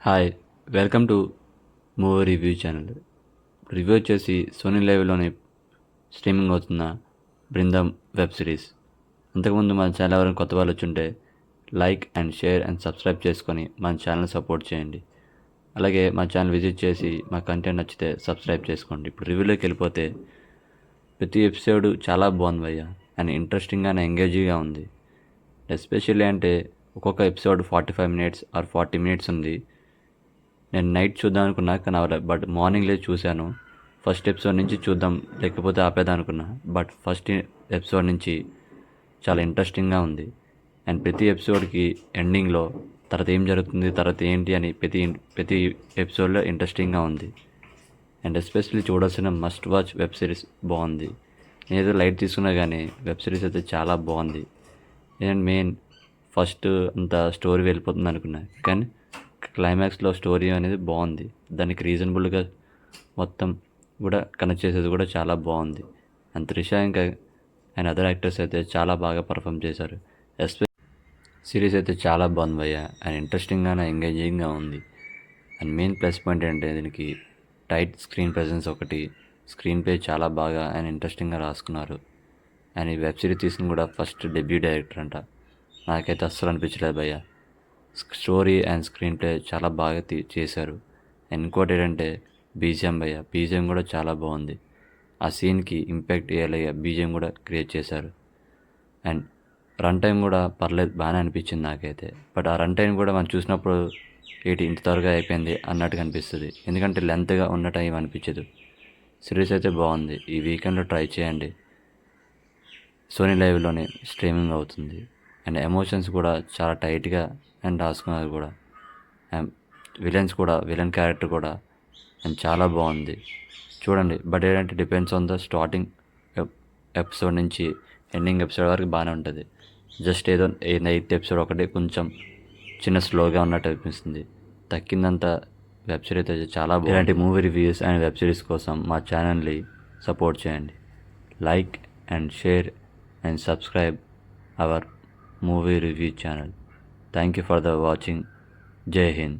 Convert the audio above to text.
Hi, welcome to movie review channel. Review వచ్చేసి Sony లైవ్లోని streaming అవుతున్న బృందం వెబ్ సిరీస్. అంతకుముందు మన ఛానల్ ఎవరైనా కొత్త వాళ్ళు వచ్చుంటే like and share and subscribe చేసుకొని మన ఛానల్ సపోర్ట్ చేయండి. అలాగే మా ఛానల్ విజిట్ చేసి మా కంటెంట్ నచ్చితే సబ్స్క్రైబ్ చేసుకోండి. ఇప్పుడు రివ్యూలోకి వెళ్ళిపోతే ప్రతి ఎపిసోడ్ చాలా బాగుంది భయ్య, అండ్ ఇంట్రెస్టింగ్గా అండ్ ఎంగేజింగ్గా ఉంది. ఎస్పెషల్లీ అంటే ఒక్కొక్క ఎపిసోడ్ 45 మినిట్స్ ఆర్ 40 మినిట్స్ ఉంది. నేను నైట్ చూద్దాం అనుకున్నా, కానీ అవ్వలేదు. బట్ మార్నింగ్ లేచి చూశాను. ఫస్ట్ ఎపిసోడ్ నుంచి చూద్దాం, లేకపోతే ఆపేద్దాం అనుకున్నా. బట్ ఫస్ట్ ఎపిసోడ్ నుంచి చాలా ఇంట్రెస్టింగ్గా ఉంది. అండ్ ప్రతి ఎపిసోడ్కి ఎండింగ్లో తర్వాత ఏం జరుగుతుంది, తర్వాత ఏంటి అని ప్రతి ఎపిసోడ్లో ఇంట్రెస్టింగ్గా ఉంది. అండ్ ఎస్పెషల్లీ చూడాల్సిన మస్ట్ వాచ్ వెబ్ సిరీస్ బాగుంది. నేనైతే లైట్ తీసుకున్నా, కానీ వెబ్ సిరీస్ అయితే చాలా బాగుంది. అండ్ మెయిన్ ఫస్ట్ అంత స్టోరీ వెళ్ళిపోతుంది అనుకున్నా, కానీ క్లైమాక్స్లో స్టోరీ అనేది బాగుంది. దానికి రీజనబుల్గా మొత్తం కూడా కనెక్ట్ చేసేది కూడా చాలా బాగుంది. అండ్ త్రిష ఇంకా అండ్ అదర్ యాక్టర్స్ అయితే చాలా బాగా పర్ఫామ్ చేశారు. సిరీస్ అయితే చాలా బాగుంది భయ్య, అండ్ ఇంట్రెస్టింగ్గా ఎంగేజింగ్గా ఉంది. అండ్ మెయిన్ ప్లస్ పాయింట్ ఏంటంటే దీనికి టైట్ స్క్రీన్ ప్రెజెన్స్ ఒకటి. స్క్రీన్ ప్లే చాలా బాగా అండ్ ఇంట్రెస్టింగ్గా రాసుకున్నారు. అండ్ ఈ వెబ్ సిరీస్ తీసిన కూడా ఫస్ట్ డెబ్యూ డైరెక్టర్ అంట. నాకైతే అస్సలు అనిపించలేదు భయ్య. స్టోరీ అండ్ స్క్రీన్ ప్లే చాలా బాగా చేశారు. ఇంకోటి ఏంటంటే బీజిఎం భయ్య, బీజిఎం కూడా చాలా బాగుంది. ఆ సీన్కి ఇంపాక్ట్ అయ్యేలాగా బీజిఎం కూడా క్రియేట్ చేశారు. అండ్ రన్ టైం కూడా పర్లేదు, బాగానే అనిపించింది నాకైతే. బట్ ఆ రన్ టైం కూడా మనం చూసినప్పుడు ఇంత త్వరగా అయిపోయింది అన్నట్టుగా అనిపిస్తుంది, ఎందుకంటే లెంత్గా ఉన్న టైం అనిపించదు. సిరీస్ అయితే బాగుంది. ఈ వీకెండ్లో ట్రై చేయండి. సోనీ లైవ్లోనే స్ట్రీమింగ్ అవుతుంది. అండ్ ఎమోషన్స్ కూడా చాలా టైట్గా అండ్ రాసుకున్నారు కూడా. అండ్ విలన్ క్యారెక్టర్ కూడా అండ్ చాలా బాగుంది, చూడండి. బట్ ఏంటంటే depends on the starting episode నుంచి ఎండింగ్ ఎపిసోడ్ వరకు బాగానే ఉంటుంది. జస్ట్ ఏదో 8th ఎపిసోడ్ ఒకటి కొంచెం చిన్న స్లోగా ఉన్నట్టు అనిపిస్తుంది. తక్కిందంతా వెబ్ సిరీస్ అయితే చాలా బాగుంది. ఇలాంటి movie reviews and web series కోసం మా ఛానల్ని సపోర్ట్ చేయండి. Like and share and subscribe our movie review channel. Thank you for the watching. Jai Hind.